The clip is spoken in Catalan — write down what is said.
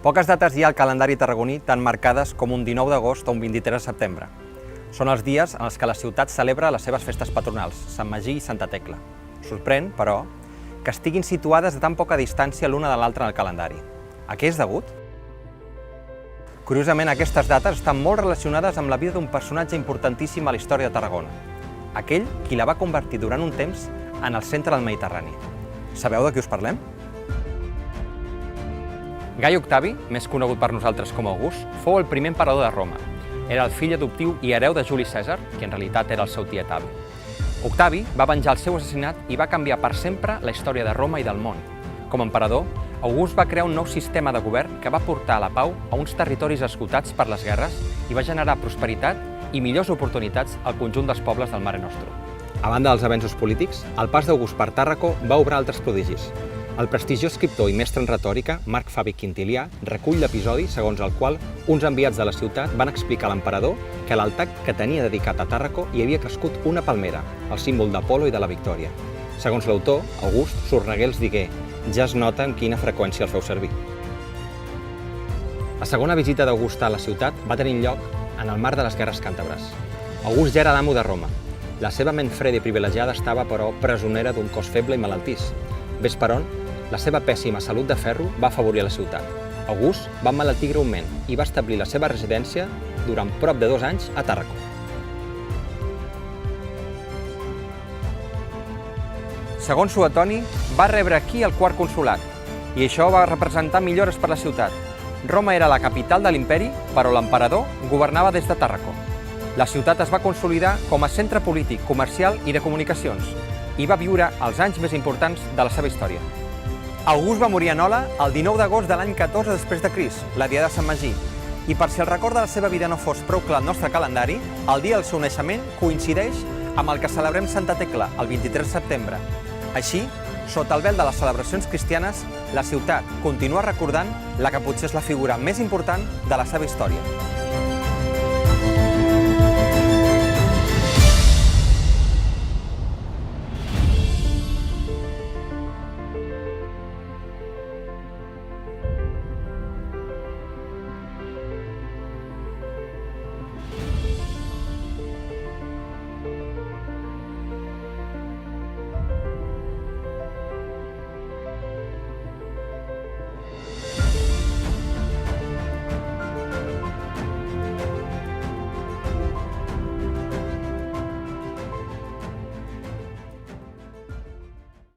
Poques dates hi ha al calendari tarragoní tan marcades com un 19 d'agost o un 23 de setembre. Són els dies en els que la ciutat celebra les seves festes patronals, Sant Magí i Santa Tecla. Sorprèn, però, que estiguin situades a tan poca distància l'una de l'altra en el calendari. A què és degut? Curiosament, aquestes dates estan molt relacionades amb la vida d'un personatge importantíssim a la història de Tarragona, aquell qui la va convertir durant un temps en el centre del Mediterrani. Sabeu de qui us parlem? Gai Octavi, més conegut per nosaltres com August, fou el primer emperador de Roma. Era el fill adoptiu i hereu de Juli Cèsar, que en realitat era el seu tiet avi. Octavi va venjar el seu assassinat i va canviar per sempre la història de Roma i del món. Com a emperador, August va crear un nou sistema de govern que va portar la pau a uns territoris esgotats per les guerres i va generar prosperitat i millors oportunitats al conjunt dels pobles del Mare Nostrum. A banda dels avenços polítics, el pas d'August per Tàrraco va obrar altres prodigis. El prestigiós escriptor i mestre en retòrica, Marc Fabi Quintilià, recull l'episodi segons el qual uns enviats de la ciutat van explicar a l'emperador que a l'altar que tenia dedicat a Tàrraco hi havia crescut una palmera, el símbol d'Apol·lo i de la victòria. Segons l'autor, August Sorneguer els digué: ja es nota amb quina freqüència el feu servir. La segona visita d'August a la ciutat va tenir lloc en el marc de les guerres càntabres. August ja era l'amo de Roma. La seva ment freda i privilegiada estava, però, presonera d'un cos feble i malaltís. Ves per on, la seva pèssima salut de ferro va afavorir la ciutat. August va emmalaltir greument i va establir la seva residència durant prop de 2 anys a Tàrraco. Segons Suetoni, va rebre aquí el quart consolat, i això va representar millores per la ciutat. Roma era la capital de l'imperi, però l'emperador governava des de Tàrraco. La ciutat es va consolidar com a centre polític, comercial i de comunicacions, i va viure els anys més importants de la seva història. August va morir a Nola el 19 d'agost de l'any 14 després de Crist, la diada de Sant Magí, i per si el record de la seva vida no fos prou clar al nostre calendari, el dia del seu naixement coincideix amb el que celebrem Santa Tecla, el 23 de setembre. Així, sota el vel de les celebracions cristianes, la ciutat continua recordant la que potser és la figura més important de la seva història.